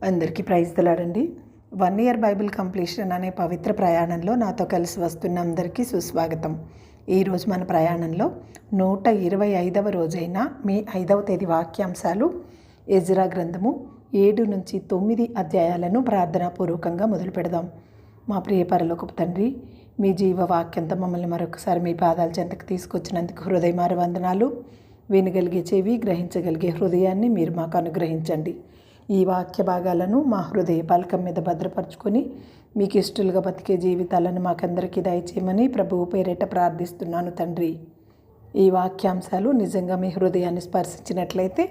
అందరికీ praise దిలాడండి. 1 year Bible completion అనే పవిత్ర ప్రయాణంలో నాతో కలిసి వస్తున్న అందరికీ సుస్వాగతం. ఈరోజు మన ప్రయాణంలో 125వ రోజైన మే 5వ తేదీ వాక్యాంశాలు ఎజ్రా గ్రంథము 7 నుంచి 9 అధ్యాయాలను ప్రార్థనాపూర్వకంగా మొదలు పెడదాం. మా ప్రియ పరలోకపు తండ్రి, మీ జీవవాక్యంతో మమ్మల్ని మరొకసారి మీ పాదాల చెంతకు తీసుకొచ్చినందుకు హృదయమార వందనాలు. వినగలిగే చెవి, గ్రహించగలిగే హృదయాన్ని మీరు మాకు అనుగ్రహించండి. ఈ వాక్య భాగాలను మా హృదయ పలకం మీద భద్రపరుచుకొని మీకు ఇష్టలుగా బతికే జీవితాలను మాకందరికీ దయచేయమని ప్రభువు పేరిట ప్రార్థిస్తున్నాను తండ్రి. ఈ వాక్యాంశాలు నిజంగా మీ హృదయాన్ని స్పర్శించినట్లయితే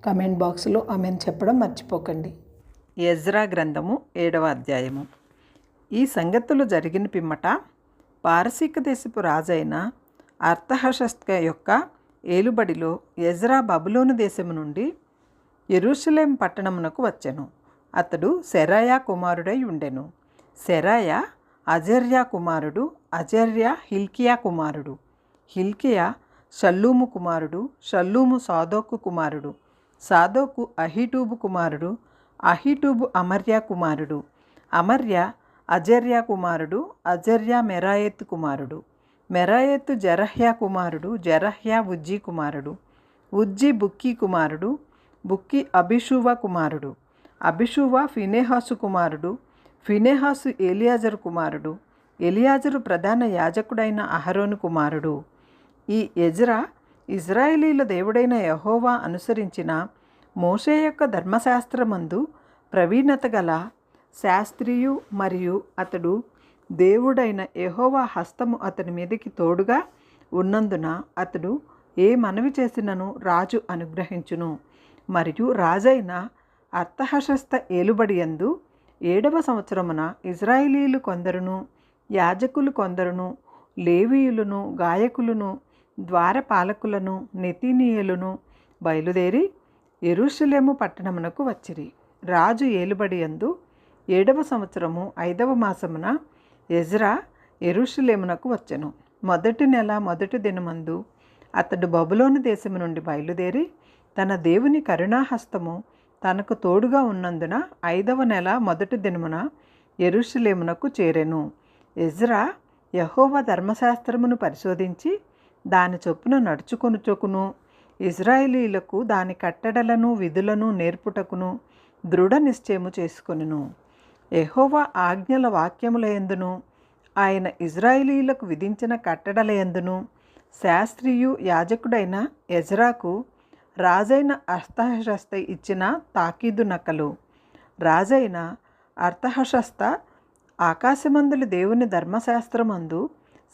కమెంట్ బాక్స్లో ఆమెన్ చెప్పడం మర్చిపోకండి. ఎజ్రా గ్రంథము 7వ అధ్యాయము. ఈ సంగతులు జరిగిన పిమ్మట పారసీక దేశపు రాజైన అర్తహషస్త యొక్క ఏలుబడిలో ఎజ్రా బబులోను దేశము నుండి యెరూషలేం పట్టణమునకు వచ్చెను. అతడు సెరాయా కుమారుడై ఉండెను. సెరాయా అజర్యా కుమారుడు, అజర్యా హిల్కియా కుమారుడు, హిల్కియా షల్లూము కుమారుడు, షల్లూము సాదోకు కుమారుడు, సాదోకు అహీటూబు కుమారుడు, అహీటూబు అమర్యా కుమారుడు, అమర్యా అజర్యా కుమారుడు, అజర్యా మెరాయెత్తు కుమారుడు, మెరాయెత్తు జరహ్యా కుమారుడు, జరహ్యా ఉజ్జీ కుమారుడు, ఉజ్జీ బుక్కీ కుమారుడు, బుక్కీ అబిషూవ కుమారుడు, అబిషూవ ఫినెహాసు కుమారుడు, ఫినెహాసు ఎలియాజరు కుమారుడు, ఎలియాజరు ప్రధాన యాజకుడైన అహరోను కుమారుడు. ఈ ఎజ్రా ఇజ్రాయేలీల దేవుడైన యెహోవా అనుసరించిన మోషే యొక్క ధర్మశాస్త్రమందు ప్రవీణత గల శాస్త్రియు, మరియు అతడు దేవుడైన యెహోవా హస్తము అతని మీదకి తోడుగా ఉన్నందున అతడు ఏ మనవి చేసినను రాజు అనుగ్రహించును. మరియు రాజైన అర్తహషస్త ఏలుబడియందు 7వ సంవత్సరమున ఇజ్రాయేలీలు కొందరును, యాజకులు కొందరును, లేవీయులను, గాయకులను, ద్వారపాలకులను, నెతీనీయులను బయలుదేరి యెరూషలేము పట్టణమునకు వచ్చిరి. రాజు ఏలుబడియందు 7వ సంవత్సరము 5వ మాసమున ఎజ్రా యెరూషలేమునకు వచ్చెను. మొదటి నెల మొదటి దినమందు అతడు బబులోను దేశము నుండి బయలుదేరి తన దేవుని కరుణాహస్తము తనకు తోడుగా ఉన్నందున 5వ నెల మొదటి దినమున యెరూషలేమునకు చేరెను. ఎజ్రా యెహోవా ధర్మశాస్త్రమును పరిశోధించి దాని చొప్పున నడుచుకొనుటకును, ఇజ్రాయేలీలకు దాని కట్టడలను విధులను నేర్పుటకును దృఢ నిశ్చయము చేసుకొనెను. యెహోవా ఆజ్ఞల వాక్యములయందును ఆయన ఇజ్రాయేలీలకు విధించిన కట్టడలయందును శాస్త్రియు యాజకుడైన ఎజ్రాకు రాజైన అర్తహషస్త ఇచ్చిన తాకీదు నకలు. రాజైన అర్తహషస్త ఆకాశమందుల దేవుని ధర్మశాస్త్రమందు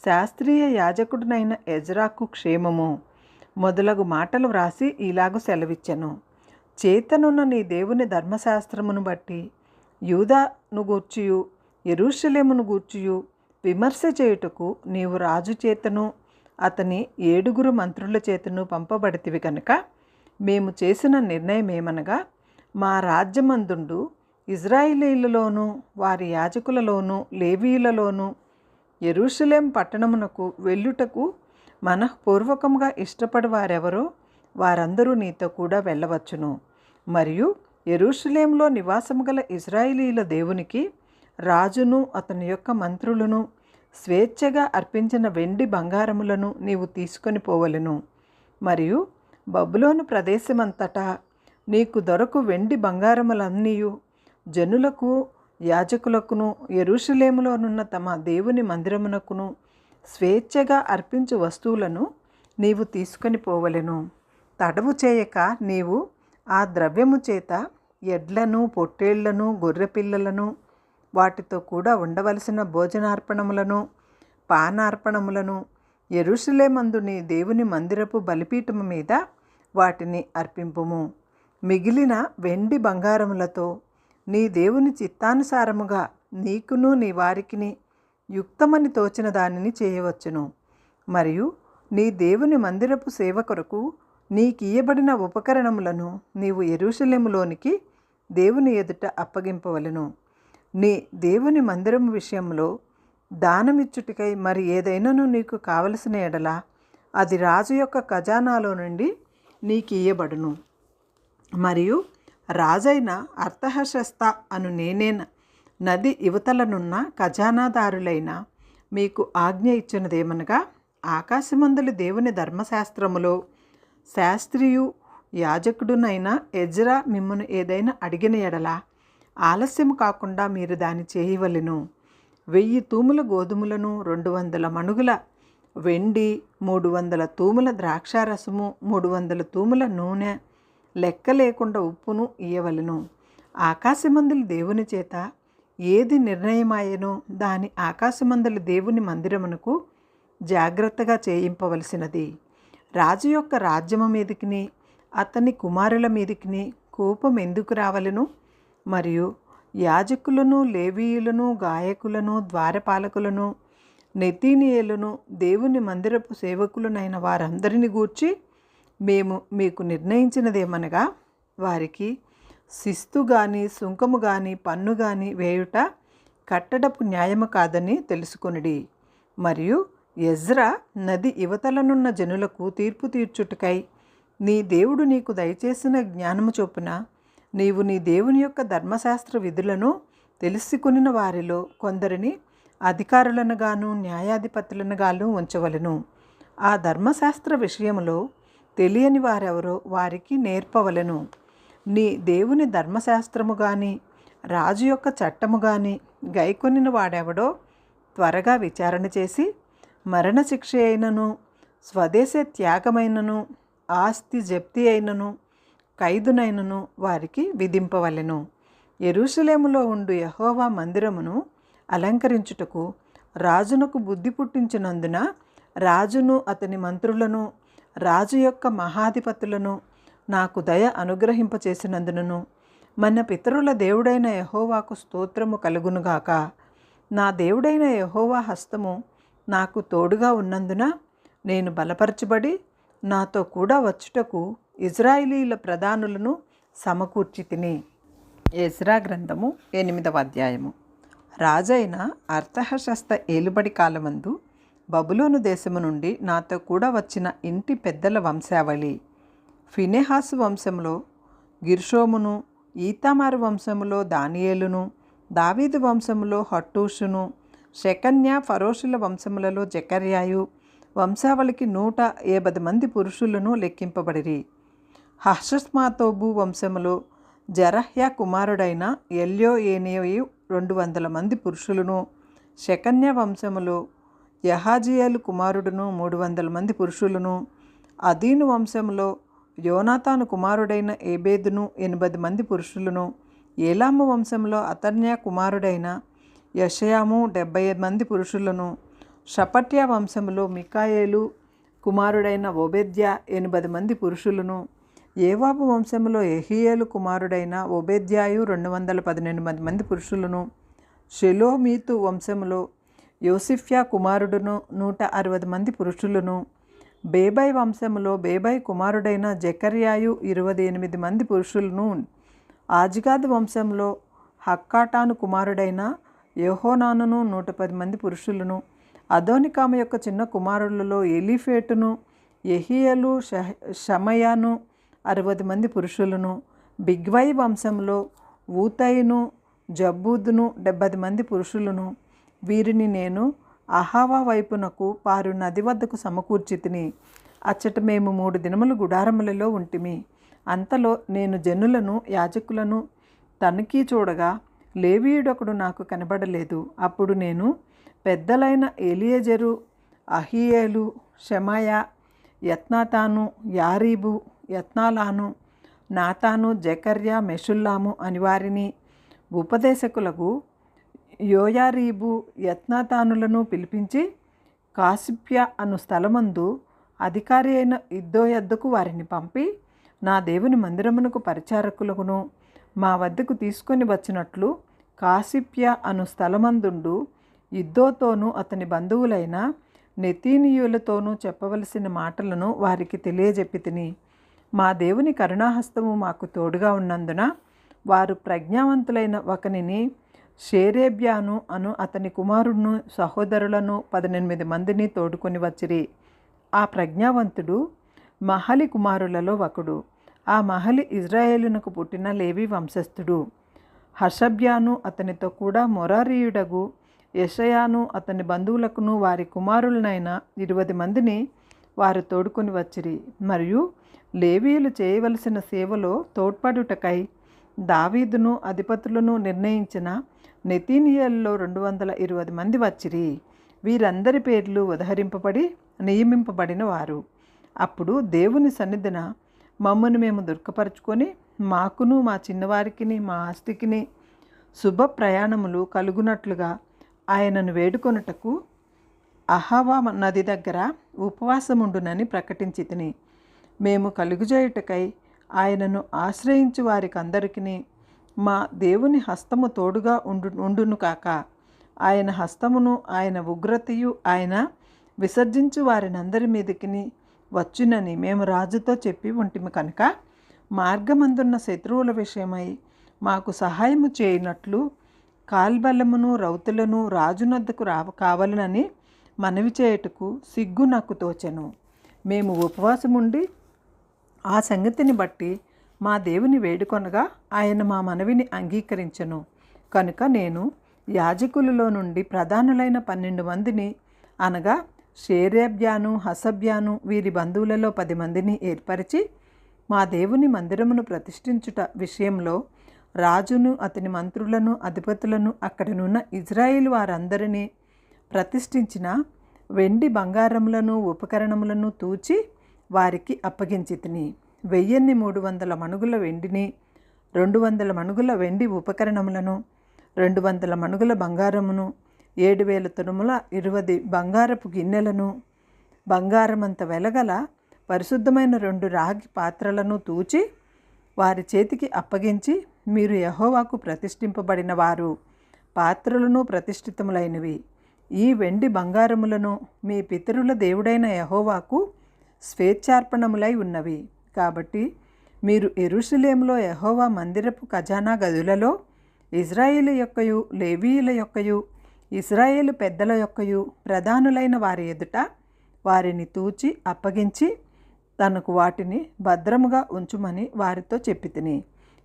శాస్త్రీయ యాజకుడినైన ఎజ్రాకు క్షేమము మొదలగు మాటలు వ్రాసి ఇలాగు సెలవిచ్చెను. చేతనున్న నీ దేవుని ధర్మశాస్త్రమును బట్టి యూదాను గూర్చియు యెరూషలేమును గూర్చియు విమర్శ చేయుటకు నీవు రాజు చేతను అతని 7 మంత్రుల చేతను పంపబడితివి కనుక మేము చేసిన నిర్ణయం ఏమనగా, మా రాజ్యమందుండు ఇజ్రాయేలీలలోనూ వారి యాజకులలోనూ లేవీయులలోనూ యెరూషలేం పట్టణమునకు వెళ్ళుటకు మనఃపూర్వకంగా ఇష్టపడి వారెవరో వారందరూ నీతో కూడా వెళ్ళవచ్చును. మరియు యెరూషలేంలో నివాసము గల ఇజ్రాయేలీల దేవునికి రాజును అతని యొక్క మంత్రులను స్వేచ్ఛగా అర్పించిన వెండి బంగారములను నీవు తీసుకొని పోవలెను. మరియు బబులోను ప్రదేశమంతటా నీకు దొరకు వెండి బంగారములన్నీయు జనులకు యాజకులకును యెరూషలేములోనున్న తమ దేవుని మందిరమునకును స్వేచ్ఛగా అర్పించు వస్తువులను నీవు తీసుకొని పోవలెను. తడవు చేయక నీవు ఆ ద్రవ్యము చేత ఎడ్లను, పొట్టేళ్లను, గొర్రెపిల్లలను, వాటితో కూడా ఉండవలసిన భోజనార్పణములను, పానార్పణములను యెరూషలేమందు నీ దేవుని మందిరపు బలిపీఠము మీద వాటిని అర్పింపుము. మిగిలిన వెండి బంగారములతో నీ దేవుని చిత్తానుసారముగా నీకును నీ వారికిని యుక్తమని తోచిన దానిని చేయవచ్చును. మరియు నీ దేవుని మందిరపు సేవ కొరకు నీకియ్యబడిన ఉపకరణములను నీవు యెరూషలేములోనికి దేవుని ఎదుట అప్పగింపవలెను. నీ దేవుని మందిరము విషయంలో దానమిచ్చుటికై మరి ఏదైనాను నీకు కావలసిన ఎడల అది రాజు యొక్క ఖజానాలో నుండి నీకు ఇయ్యబడును. మరియు రాజైన అర్తహషస్త అను నేనేన నది యువతలనున్న ఖజానాదారులైన మీకు ఆజ్ఞ ఇచ్చినదేమనగా, ఆకాశమందులు దేవుని ధర్మశాస్త్రములో శాస్త్రియు యాజకుడునైన ఎజ్రా మిమ్మను ఏదైనా అడిగిన ఎడల ఆలస్యము కాకుండా మీరు దాన్ని చేయవలెను. 1000 తూముల గోధుమలను, 200 మణుగుల వెండి, 300 తూముల ద్రాక్షారసము, 300 తూముల నూనె, లెక్క లేకుండా ఉప్పును ఇయ్యవలెను. ఆకాశమందులు దేవుని చేత ఏది నిర్ణయమాయనో దాని ఆకాశమందుల దేవుని మందిరమునకు జాగ్రత్తగా చేయింపవలసినది. రాజు యొక్క రాజ్యము మీదికిని అతని కుమారుల మీదికిని కోపం ఎందుకు రావలెను? మరియు యాజకులను, లేవీయులను, గాయకులను, ద్వారపాలకులను, నెతీనియేలును, దేవుని మందిరపు సేవకులనైన వారందరిని గూర్చి మేము మీకు నిర్ణయించినదేమనగా, వారికి శిస్తు గాని, సుంకము గాని, పన్ను గాని వేయుట కట్టడపు న్యాయము కాదని తెలుసుకొనుడి. మరియు ఎజ్రా నది యువతలనున్న జనులకు తీర్పు తీర్చుటకై నీ దేవుడు నీకు దయచేసిన జ్ఞానము చొప్పున నీవు నీ దేవుని యొక్క ధర్మశాస్త్ర విధులను తెలుసుకొనిన వారిలో కొందరిని అధికారులను గాను న్యాయాధిపతులను గాను ఉంచవలెను. ఆ ధర్మశాస్త్ర విషయంలో తెలియని వారెవరో వారికి నేర్పవలెను. నీ దేవుని ధర్మశాస్త్రము గాని రాజు యొక్క చట్టము గాని గైకొనిన వాడెవడో త్వరగా విచారణ చేసి మరణశిక్ష అయినను, స్వదేశ త్యాగమైనను, ఆస్తి జప్తి అయినను, ఖైదునైనను వారికి విధింపవలెను. యెరూషలేములో ఉండు యెహోవా మందిరమును అలంకరించుటకు రాజునకు బుద్ధి పుట్టించినందున రాజును అతని మంత్రులను రాజు యొక్క మహాధిపతులను నాకు దయ అనుగ్రహింపచేసినందునను మన పితరుల దేవుడైన యెహోవాకు స్తోత్రము కలుగునుగాక. నా దేవుడైన యెహోవా హస్తము నాకు తోడుగా ఉన్నందున నేను బలపరచబడి నాతో కూడా వచ్చుటకు ఇజ్రాయేలీల ప్రధానులను సమకూర్చి తిని. ఎజ్రా గ్రంథము 8వ అధ్యాయము. రాజైన అర్తహషస్త ఏలుబడి కాలమందు బబులోను దేశము నుండి నాతో కూడా వచ్చిన ఇంటి పెద్దల వంశావళి: ఫినెహాసు వంశంలో గిర్షోమును, ఈతామారు వంశములో దానియేలును, దావీదు వంశములో హట్టూషును, షెకన్యా ఫరోషుల వంశములలో జెకర్యాయు వంశావళికి 180 మంది పురుషులను లెక్కింపబడిరి. హషస్మాతోబు వంశములో జరహ్యా కుమారుడైన ఎల్యోయేనేయు 200 మంది పురుషులను, షెకన్యా వంశములో యహాజియేలు కుమారుడును 300 మంది పురుషులను, అదీను వంశములో యోనాతాను కుమారుడైన ఏబేదును 80 మంది పురుషులను, ఏలాము వంశంలో అతన్యా కుమారుడైన యెషయాము 70 మంది పురుషులను, షపట్యా వంశములో మికాయేలు కుమారుడైన ఓబేద్యా 80 మంది పురుషులను, ఏవాబు వంశములో యెహీయేలు కుమారుడైన ఓబేద్యాయు 218 మంది పురుషులను, షెలోమీతు వంశములో యోసిఫ్యా కుమారుడును 160 మంది పురుషులను, బేబై వంశములో బేబై కుమారుడైన జెకర్యాయు 28 మంది పురుషులను, ఆజ్గాదు వంశంలో హక్కాటాను కుమారుడైన యోహోనానును 110 మంది పురుషులను, అదోనికాము యొక్క చిన్న కుమారులలో ఎలీఫేటును, యెహీయేలు, షమయాను 60 మంది పురుషులను, బిగ్వై వంశంలో ఊతైను, జబ్బూదును 70 మంది పురుషులను. వీరిని నేను అహావా వైపునకు పారు నది వద్దకు సమకూర్చి తిని, అచ్చట మేము 3 దినములు గుడారములలో ఉంటిమి. అంతలో నేను జనులను యాజకులను తనిఖీ చూడగా లేవీయుడొకడు నాకు కనబడలేదు. అప్పుడు నేను పెద్దలైన ఎలియజరు, అహీయేలు, షెమాయా, యత్నాతాను, యారీబు, యత్నాలాను, నాతాను, జెకర్యా, మెషుల్లాము అని వారిని, ఉపదేశకులకు యోయారీబు, యత్నాతానులను పిలిపించి కాసిప్యా అను స్థలమందు అధికారి అయిన ఇద్దో యొద్దకు వారిని పంపి, నా దేవుని మందిరమునకు పరిచారకులను మా వద్దకు తీసుకొని వచ్చినట్లు కాసిప్యా అను స్థలమందుండు ఇద్దోతోనూ అతని బంధువులైన నెతీనీయులతోనూ చెప్పవలసిన మాటలను వారికి తెలియజెప్పి తిని, మా దేవుని కరుణాహస్తము మాకు తోడుగా ఉన్నందున వారు ప్రజ్ఞావంతులైన ఒకనిని, షేరేబ్యాను అను అతని కుమారుడును, సహోదరులను 18 మందిని తోడుకొని వచ్చిరి. ఆ ప్రజ్ఞావంతుడు మహలి కుమారులలో ఒకడు. ఆ మహలి ఇజ్రాయేలునకు పుట్టిన లేవి వంశస్థుడు. హషబ్యాను అతనితో కూడా మొరారీయుడగు యెషయాను అతని బంధువులకును వారి కుమారులనైన 20 మందిని వారు తోడుకొని వచ్చిరి. మరియు లేవీయులు చేయవలసిన సేవలో తోడ్పడుటకై దావీదును అధిపతులను నిర్ణయించిన నెతీనియేలులో 220 మంది వచ్చిరి. వీరందరి పేర్లు ఉదహరింపబడి నియమింపబడిన వారు. అప్పుడు దేవుని సన్నిధిన మమ్మను మేము దుఃఖపరుచుకొని మాకును మా చిన్నవారికిని మా ఆస్తికిని శుభ ప్రయాణములు కలుగునట్లుగా ఆయనను వేడుకొనుటకు అహవా నది దగ్గర ఉపవాసముండునని ప్రకటించితిని. మేము కలుగుజేయుటకై ఆయనను ఆశ్రయించు వారికందరికీ మా దేవుని హస్తము తోడుగా ఉండును కాక. ఆయన హస్తమును ఆయన ఉగ్రతయు ఆయన విసర్జించు వారినందరి మీదకి వచ్చునని మేము రాజుతో చెప్పి ఉంటిమి కనుక మార్గమందున్న శత్రువుల విషయమై మాకు సహాయము చేయనట్లు కాల్బలమును రౌతులను రాజునొద్దకు కావాలనని మనవి చేయుటకు సిగ్గు నాకు తోచెను. మేము ఉపవాసముండి ఆ సంగతిని బట్టి మా దేవుని వేడుకొనగా ఆయన మా మనవిని అంగీకరించెను. కనుక నేను యాజకులలో నుండి ప్రధానులైన 12 మందిని అనగా షేరేబ్యాను హసబ్యాను వీరి బంధువులలో 10 మందిని ఏర్పరిచి మా దేవుని మందిరమును ప్రతిష్ఠించుట విషయంలో రాజును అతని మంత్రులను అధిపతులను అక్కడనున్న ఇజ్రాయేలు వారందరినీ ప్రతిష్ఠించిన వెండి బంగారములను ఉపకరణములను తూచి వారికి అప్పగించితిని. 1300 మణుగుల వెండిని 200 మణుగుల వెండి ఉపకరణములను 200 మణుగుల బంగారమును 7000 తురుముల 20 బంగారపు గిన్నెలను బంగారమంత వెలగల పరిశుద్ధమైన 2 రాగి పాత్రలను తూచి వారి చేతికి అప్పగించి, మీరు యెహోవాకు ప్రతిష్ఠింపబడిన వారు, పాత్రలను ప్రతిష్ఠితములైనవి. ఈ వెండి బంగారములను మీ పితరుల దేవుడైన యెహోవాకు స్వేచ్ఛార్పణములై ఉన్నవి. కాబట్టి మీరు యెరూషలేములో యెహోవా మందిరపు ఖజానా గదులలో ఇజ్రాయేలు యొక్కయు లేవీయుల యొక్కయు ఇజ్రాయేలు పెద్దల యొక్కయు ప్రధానులైన వారి ఎదుట వారిని తూచి అప్పగించి తనకు వాటిని భద్రముగా ఉంచుమని వారితో చెప్పితిని.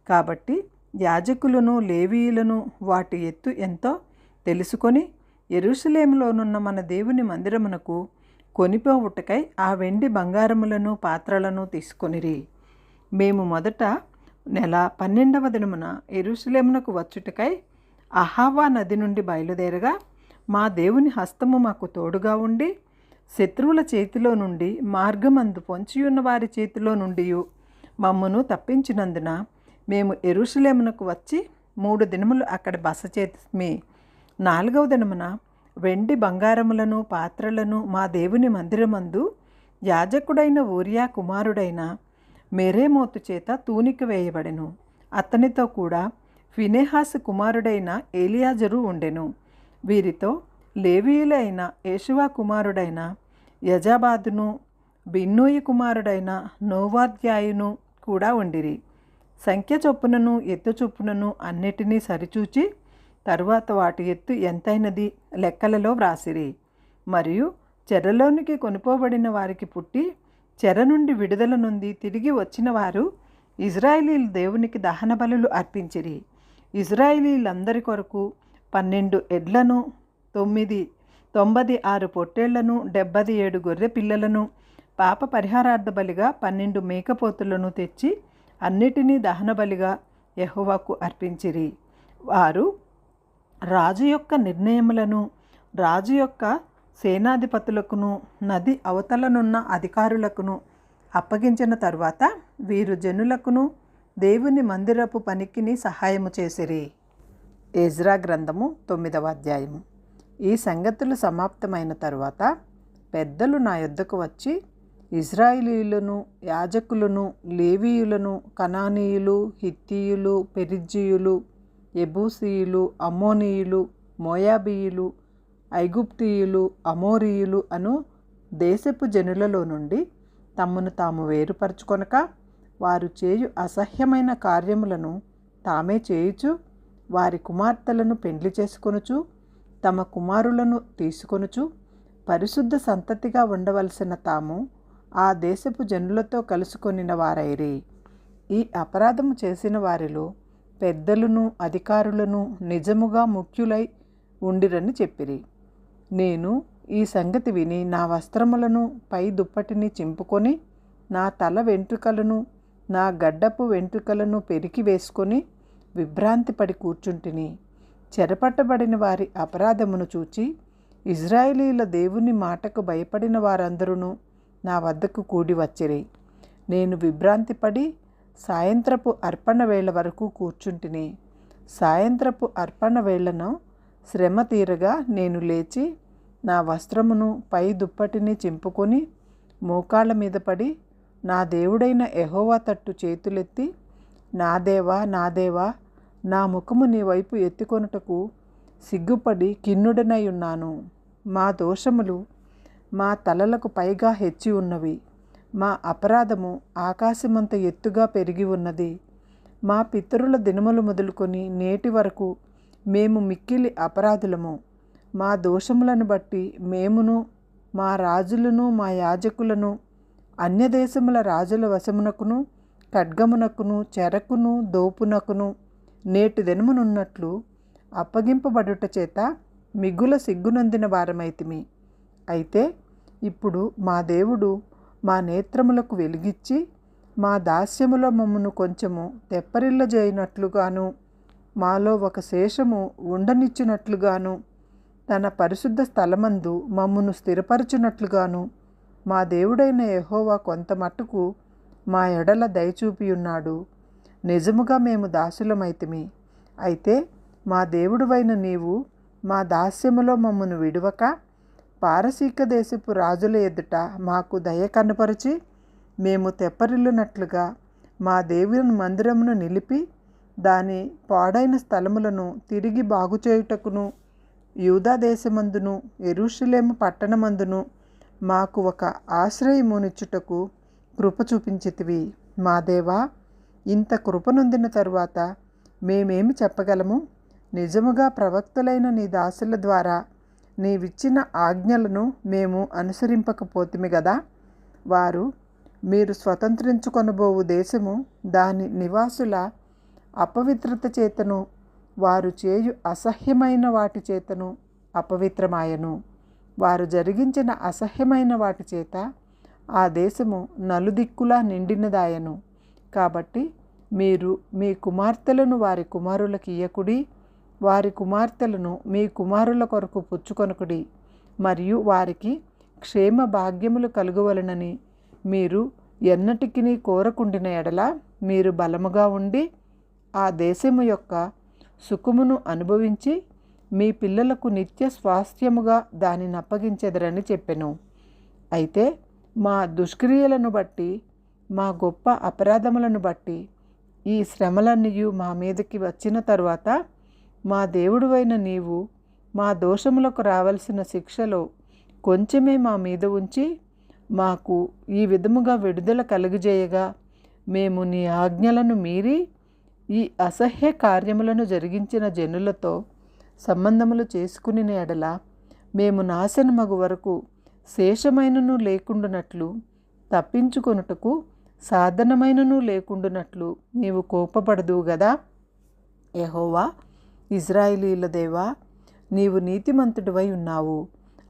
కాబట్టి యాజకులను లేవీయులను వాటి ఎత్తు ఎంతో తెలుసుకొని యెరూషలేములోనున్న మన దేవుని మందిరమునకు కొనిపోవుటకై ఆ వెండి బంగారములను పాత్రలను తీసుకొనిరి. మేము మొదట నెల 12వ దినమున యెరూషలేమునకు వచ్చుటకై అహావా నది నుండి బయలుదేరగా మా దేవుని హస్తము మాకు తోడుగా ఉండి శత్రువుల చేతిలో నుండి మార్గమందు పొంచియున్న వారి చేతిలో నుండి మమ్మను తప్పించినందున మేము యెరూషలేమునకు వచ్చి 3 దినములు అక్కడ బస చేసిమి. 4వ దినమున వెండి బంగారములను పాత్రలను మా దేవుని మందిరమందు యాజకుడైన ఊరియా కుమారుడైన మెరేమోతు చేత తూనిక వేయబడెను. అతనితో కూడా ఫినెహాసు కుమారుడైన ఏలియాజరు ఉండెను. వీరితో లేవీయులైన యేషువా కుమారుడైన యజాబాదును బిన్నూయి కుమారుడైన నోవాద్యాయును కూడా ఉండిరి. సంఖ్య చొప్పునను ఎత్తు చొప్పునను అన్నిటినీ సరిచూచి తరువాత వాటి ఎత్తు ఎంతైనది లెక్కలలో వ్రాసిరి. మరియు చెరలోనికి కొనుపోబడిన వారికి పుట్టి చెర నుండి విడుదల నొంది తిరిగి వచ్చిన వారు ఇజ్రాయేలీల దేవునికి దహన బలులు అర్పించిరి. ఇజ్రాయేలీలందరి కొరకు 12 ఎడ్లను 96 పొట్టేళ్లను 77 గొర్రె పిల్లలను పాప పరిహారార్థ బలిగా 12 మేకపోతులను తెచ్చి అన్నిటినీ దహన బలిగా యెహోవాకు అర్పించిరి. వారు రాజు యొక్క నిర్ణయములను రాజు యొక్క సేనాధిపతులకును నది అవతలనున్న అధికారులకును అప్పగించిన తరువాత వీరు జనులకును దేవుని మందిరపు పనికిని సహాయము చేసిరి. ఎజ్రా గ్రంథము 9వ అధ్యాయము. ఈ సంగతులు సమాప్తమైన తరువాత పెద్దలు నా యొద్దకు వచ్చి ఇజ్రాయేలీయులను యాజకులను లేవీయులను కనానీయులు హిత్తీయులు పెరిజ్జీయులు యెబూసీయులు అమ్మోనీయులు మోయాబీయులు ఐగుప్తీయులు అమోరీయులు అను దేశపు జనులలో నుండి తమను తాము వేరుపరచుకొనక వారు చేయు అసహ్యమైన కార్యములను తామే చేయుచు వారి కుమార్తెలను పెండ్లి చేసుకొనుచు తమ కుమారులను తీసుకొనుచు పరిశుద్ధ సంతతిగా ఉండవలసిన తాము ఆ దేశపు జనులతో కలుసుకొనిన వారైరి. ఈ అపరాధము చేసిన వారిలో పెద్దలను అధికారులను నిజముగా ముఖ్యులై ఉండిరని చెప్పిరి. నేను ఈ సంగతి విని నా వస్త్రములను పై దుప్పటిని చింపుకొని నా తల వెంట్రుకలను నా గడ్డపు వెంట్రుకలను పెరికి వేసుకొని విభ్రాంతి పడి కూర్చుంటిని. చెరపట్టబడిన వారి అపరాధమును చూచి ఇజ్రాయేలీల దేవుని మాటకు భయపడిన వారందరూ నా వద్దకు కూడి వచ్చిరి. నేను విభ్రాంతి పడి సాయంత్రపు అర్పణ వేళ వరకు కూర్చుంటిని. సాయంత్రపు అర్పణ వేళను శ్రమ తీరగా నేను లేచి నా వస్త్రమును పై దుప్పటిని చింపుకొని మోకాళ్ళ మీద పడి నా దేవుడైన యెహోవా తట్టు చేతులెత్తి, నా దేవా నా దేవా, నా ముఖము నీ వైపు ఎత్తుకొనుటకు సిగ్గుపడి కిన్నుడనై ఉన్నాను. మా దోషములు మా తలలకు పైగా హెచ్చి ఉన్నవి. మా అపరాధము ఆకాశమంత ఎత్తుగా పెరిగి ఉన్నది. మా పితరుల దినములు మొదలుకొని నేటి వరకు మేము మిక్కిలి అపరాధులము. మా దోషములను బట్టి మేమును మా రాజులను మా యాజకులను అన్యదేశముల రాజుల వశమునకును ఖడ్గమునకును చెరకును దోపునకును నేటి దినమునున్నట్లు అప్పగింపబడుట చేత మిగుల సిగ్గునందిన వారమైతిమి. అయితే ఇప్పుడు మా దేవుడు మా నేత్రములకు వెలిగిచ్చి మా దాస్యములో మమ్మను కొంచెము తెప్పరిల్లజేయనట్లుగాను మాలో ఒక శేషము ఉండనిచ్చినట్లుగాను తన పరిశుద్ధ స్థలమందు మమ్మను స్థిరపరచునట్లుగాను మా దేవుడైన యెహోవా కొంత మట్టుకు మా ఎడల దయచూపియున్నాడు. నిజముగా మేము దాసులమైతిమి. అయితే మా దేవుడువైన నీవు మా దాస్యములో మమ్మను విడువక పారసీక దేశపు రాజుల ఎదుట మాకు దయ కనపరిచి మేము తెప్పరిల్లునట్లుగా మా దేవుని మందిరమును నిలిపి దాని పాడైన స్థలములను తిరిగి బాగుచేయుటకును యూదా దేశమందును యెరూషలేము పట్టణమందును మాకు ఒక ఆశ్రయమునిచ్చుటకు కృప చూపించితివి. మా దేవా, ఇంత కృపనొందిన తరువాత మేమేమి చెప్పగలము? నిజముగా ప్రవక్తలైన నీ దాసుల ద్వారా నీవిచ్చిన ఆజ్ఞలను మేము అనుసరింపకపోతిమి గదా. వారు మీరు స్వతంత్రించుకొనబోవు దేశము దాని నివాసుల అపవిత్రత చేతను వారు చేయు అసహ్యమైన వాటి చేతను అపవిత్రమాయను. వారు జరిగించిన అసహ్యమైన వాటి చేత ఆ దేశము నలుదిక్కులా నిండినదాయను. కాబట్టి మీరు మీ కుమార్తెలను వారి కుమారులకు ఇయ్యకుడి, వారి కుమార్తెలను మీ కుమారుల కొరకు పుచ్చుకొనకుడి. మరియు వారికి క్షేమ భాగ్యములు కలుగవలనని మీరు ఎన్నటికిని కోరకుండిన ఎడల మీరు బలముగా ఉండి ఆ దేశము యొక్క సుఖమును అనుభవించి మీ పిల్లలకు నిత్య స్వాస్థ్యముగా దానిని అప్పగించెదరని చెప్పెను. అయితే మా దుష్క్రియలను బట్టి మా గొప్ప అపరాధములను బట్టి ఈ శ్రమలన్నీ మా మీదకి వచ్చిన తరువాత మా దేవుడువైన నీవు మా దోషములకు రావలసిన శిక్షలో కొంచెమే మా మీద ఉంచి మాకు ఈ విధముగా విడుదల కలుగజేయగా మేము నీ ఆజ్ఞలను మీరి ఈ అసహ్య కార్యములను జరిగించిన జనులతో సంబంధములు చేసుకుని ఎడల మేము నాశనమగు వరకు శేషమైనను లేకుండునట్లు తప్పించుకొనుటకు సాధనమైనను లేకుండునట్లు నీవు కోపపడదువు గదా. యెహోవా ఇజ్రాయేలీల దేవా, నీవు నీతిమంతుడివై ఉన్నావు.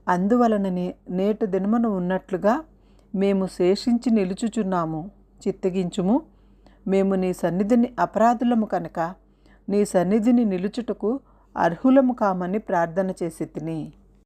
అందువలననే నేటి దినమున ఉన్నట్లుగా మేము శేషించి నిలుచుచున్నాము. చిత్తగించుము. మేము నీ సన్నిధిని అపరాధులము కనుక నీ సన్నిధిని నిలుచుటకు అర్హులము కామని ప్రార్థన చేసి తిని.